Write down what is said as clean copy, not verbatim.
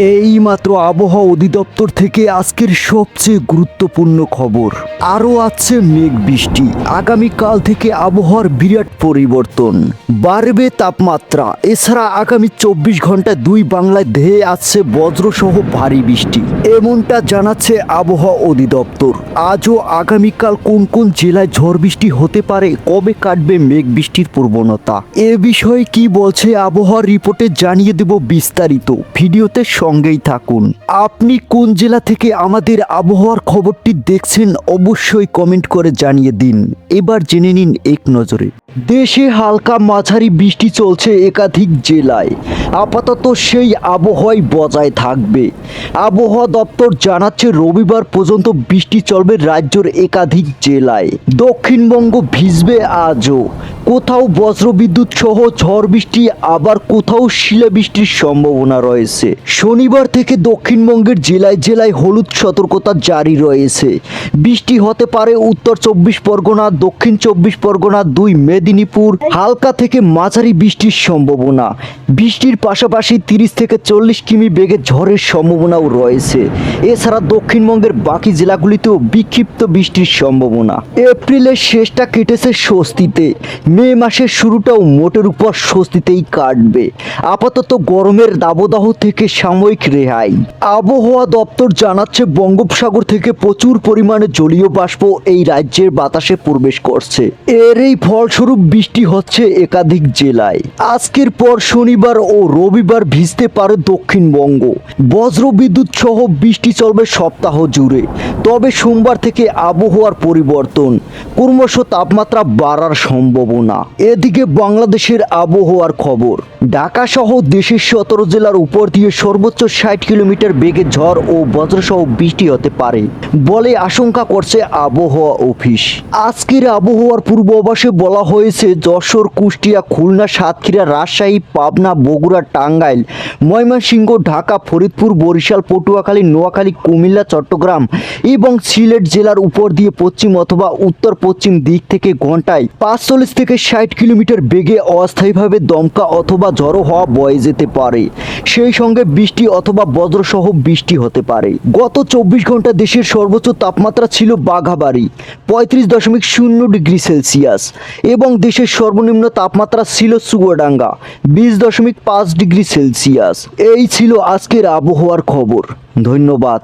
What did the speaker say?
এইমাত্র আবহাওয়া অধিদপ্তর থেকে আজকের সবচেয়ে গুরুত্বপূর্ণ খবর। আরও আছে মেঘ বৃষ্টি। আগামীকাল থেকে আবহাওয়ার বিরাট পরিবর্তন, বাড়বে তাপমাত্রা। এছাড়া আগামী 24 ঘন্টায় দুই বাংলায় ধেয়ে আসছে বজ্রসহ ভারী বৃষ্টি, এমনটা জানাচ্ছে আবহাওয়া অধিদপ্তর। আজও আগামীকাল কোন কোন জেলায় ঝড় বৃষ্টি হতে পারে, কবে কাটবে মেঘ বৃষ্টির প্রবণতা, এ বিষয়ে কি বলছে আবহাওয়ার রিপোর্টে জানিয়ে দেব বিস্তারিত। ভিডিওতে সঙ্গেই থাকুন। আপনি কোন জেলা থেকে আমাদের আবহাওয়ার খবরটি দেখছেন অবশ্যই কমেন্ট করে জানিয়ে দিন। এবার জেনে নিন এক নজরে। দেশে হালকা মাঝারি বৃষ্টি চলছে একাধিক জেলায়। আপাতত সেই আবহাওয়াই বজায় থাকবে। আবহাওয়া দপ্তর জানাচ্ছে রবিবার পর্যন্ত বৃষ্টি চলবে রাজ্যের একাধিক জেলায়। দক্ষিণবঙ্গ ভিজবে আজও, কোথাও বজ্রবিদ্যুৎ সহ ঝড় বৃষ্টি, আবার কোথাও শিলাবৃষ্টির সম্ভাবনা রয়েছে। শনিবার থেকে দক্ষিণবঙ্গের জেলায় জেলায় হলুদ সতর্কতা জারি রয়েছে। বৃষ্টি হতে পারে উত্তর 24 পরগনা, দক্ষিণ 24 পরগনা, 2 মেদিনীপুর। হালকা থেকে মাঝারি বৃষ্টির সম্ভাবনা। বৃষ্টির পাশাপাশি 30 থেকে 40 কিমি বেগে ঝড়ের সম্ভাবনাও রয়েছে। এছাড়া দক্ষিণবঙ্গের বাকি জেলাগুলিতেও বিক্ষিপ্ত বৃষ্টির সম্ভাবনা। এপ্রিলের শেষটা কেটেছে স্বস্তিতে, মে মাসের শুরুটাও মোটের উপর স্বস্তিতেই কাটবে। আপাতত গরমের দাবদাহ থেকে সাময়িক রেহাই। আবহাওয়া দপ্তর জানাচ্ছে বঙ্গোপসাগর থেকে প্রচুর পরিমাণে জলীয় বাষ্প এই রাজ্যের বাতাসে প্রবেশ করছে। এর এই ফলস্বরূপ বৃষ্টি হচ্ছে একাধিক জেলায়। আজকের পর শনিবার ও রবিবার ভিজতে পারে দক্ষিণবঙ্গ। বজ্রবিদ্যুৎ সহ বৃষ্টি চলবে সপ্তাহ জুড়ে। তবে সোমবার থেকে আবহাওয়ার পরিবর্তন, ক্রমশ তাপমাত্রা বাড়ার সম্ভাবনা। এদিকে বাংলাদেশের আবহাওয়ার খবর। ঢাকা সহ দেশের 17 জেলার উপর দিয়ে সর্বোচ্চ 60 কিলোমিটার বেগে ঝড় ও বজ্রসহ বৃষ্টি হতে পারে বলে আশঙ্কা করছে আবহাওয়া অফিস। আজকের আবহাওয়ার পূর্বাভাসে বলা হয়েছে যশোর, কুষ্টিয়া, খুলনা, সাতক্ষীরা, রাজশাহী, পাবনা, বগুড়া, টাঙ্গাইল, ময়মনসিংহ, ঢাকা, ফরিদপুর, বরিশাল, পটুয়াখালী, নোয়াখালী, কুমিল্লা, চট্টগ্রাম এবং সিলেট জেলার উপর দিয়ে পশ্চিম অথবা উত্তর পশ্চিম দিক থেকে ঘন্টায় 45 থেকে 60 কিলোমিটার বেগে অস্থায়ীভাবে দমকা অথবা ঝড়ো হওয়া বয়ে যেতে পারে। সেই সঙ্গে বৃষ্টি অথবা বজ্রসহ বৃষ্টি হতে পারে। গত 24 ঘন্টা দেশের সর্বোচ্চ তাপমাত্রা ছিল বাঘাবাড়ি 35.0 ডিগ্রি সেলসিয়াস এবং দেশের সর্বনিম্ন তাপমাত্রা ছিল চুয়াডাঙ্গা 20.5 ডিগ্রি সেলসিয়াস। এই ছিল আজকের আবহাওয়ার খবর। ধন্যবাদ।